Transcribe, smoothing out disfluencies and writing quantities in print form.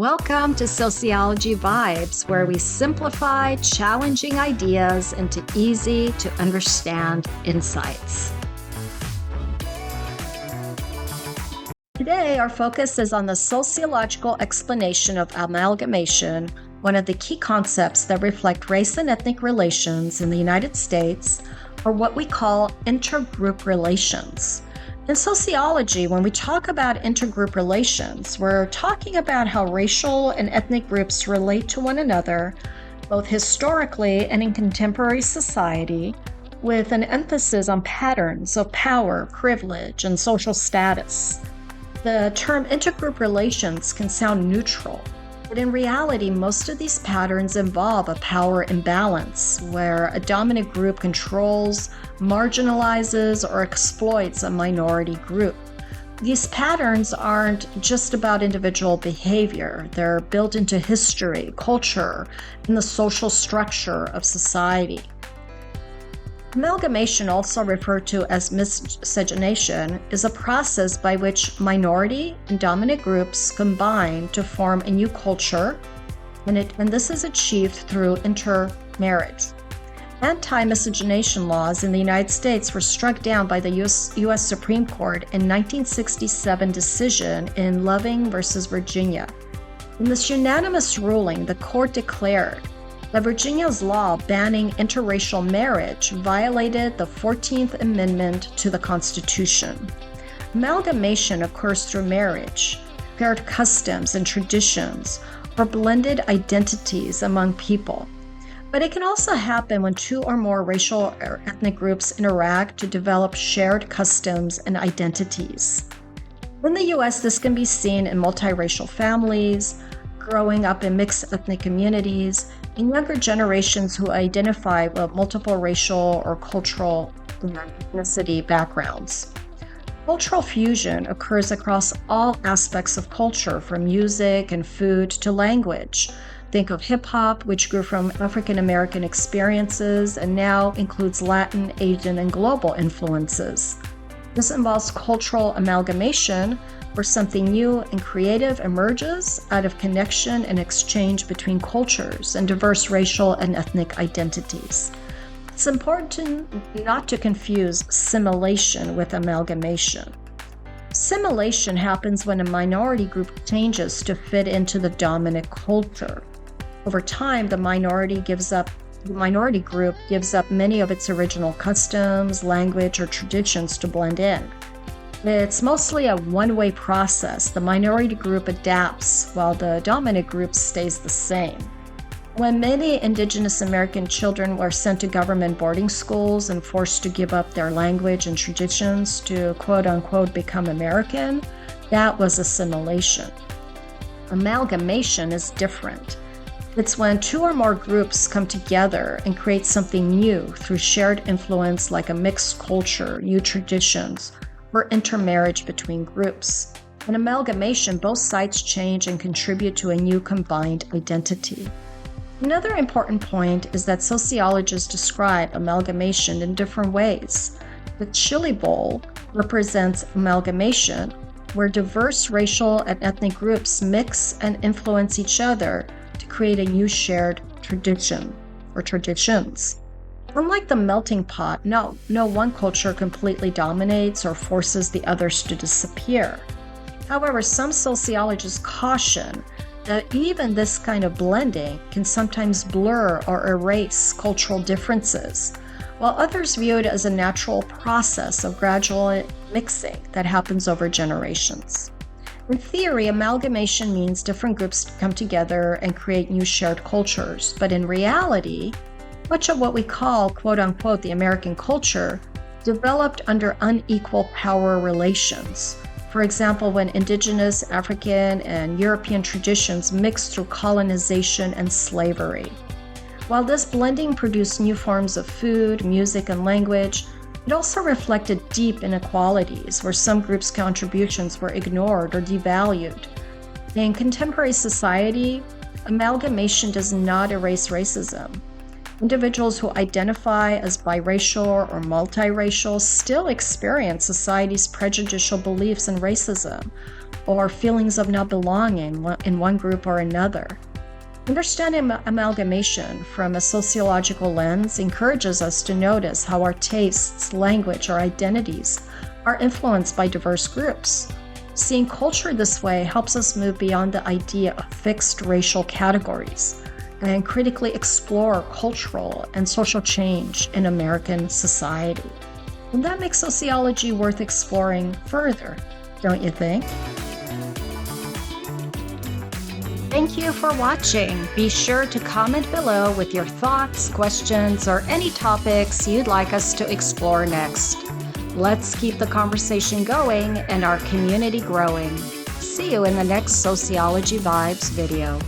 Welcome to Sociology Vibes, where we simplify challenging ideas into easy to understand insights. Today, our focus is on the sociological explanation of amalgamation, one of the key concepts that reflect race and ethnic relations in the United States, or what we call intergroup relations. In sociology, when we talk about intergroup relations, we're talking about how racial and ethnic groups relate to one another, both historically and in contemporary society, with an emphasis on patterns of power, privilege, and social status. The term intergroup relations can sound neutral, but in reality, most of these patterns involve a power imbalance where a dominant group controls, marginalizes, or exploits a minority group. These patterns aren't just about individual behavior. They're built into history, culture, and the social structure of society. Amalgamation, also referred to as miscegenation, is a process by which minority and dominant groups combine to form a new culture, and this is achieved through intermarriage. Anti-miscegenation laws in the United States were struck down by the U.S. Supreme Court in 1967 decision in Loving versus Virginia. In this unanimous ruling, the court declared that Virginia's law banning interracial marriage violated the 14th Amendment to the Constitution. Amalgamation occurs through marriage, shared customs and traditions, or blended identities among people. But it can also happen when two or more racial or ethnic groups interact to develop shared customs and identities. In the U.S., this can be seen in multiracial families, growing up in mixed ethnic communities, and younger generations who identify with multiple racial or cultural ethnicity backgrounds. Cultural fusion occurs across all aspects of culture, from music and food to language. Think of hip-hop, which grew from African American experiences and now includes Latin, Asian, and global influences. This involves cultural amalgamation, where something new and creative emerges out of connection and exchange between cultures and diverse racial and ethnic identities. It's important not to confuse assimilation with amalgamation. Assimilation happens when a minority group changes to fit into the dominant culture. Over time, the minority group gives up many of its original customs, language, or traditions to blend in. It's mostly a one-way process. The minority group adapts while the dominant group stays the same. When many indigenous American children were sent to government boarding schools and forced to give up their language and traditions to quote-unquote become American, that was assimilation. Amalgamation is different. It's when two or more groups come together and create something new through shared influence like a mixed culture, new traditions, or intermarriage between groups. In amalgamation, both sides change and contribute to a new combined identity. Another important point is that sociologists describe amalgamation in different ways. The Chili Bowl represents amalgamation, where diverse racial and ethnic groups mix and influence each other to create a new shared tradition or traditions. Unlike the melting pot, no one culture completely dominates or forces the others to disappear. However, some sociologists caution that even this kind of blending can sometimes blur or erase cultural differences, while others view it as a natural process of gradual mixing that happens over generations. In theory, amalgamation means different groups come together and create new shared cultures, but in reality, much of what we call, quote-unquote, the American culture developed under unequal power relations. For example, when indigenous, African, and European traditions mixed through colonization and slavery. While this blending produced new forms of food, music, and language, it also reflected deep inequalities where some groups' contributions were ignored or devalued. In contemporary society, amalgamation does not erase racism. Individuals who identify as biracial or multiracial still experience society's prejudicial beliefs and racism, or feelings of not belonging in one group or another. Understanding amalgamation from a sociological lens encourages us to notice how our tastes, language, or identities are influenced by diverse groups. Seeing culture this way helps us move beyond the idea of fixed racial categories and critically explore cultural and social change in American society. And that makes sociology worth exploring further, don't you think? Thank you for watching. Be sure to comment below with your thoughts, questions, or any topics you'd like us to explore next. Let's keep the conversation going and our community growing. See you in the next Sociology Vibes video.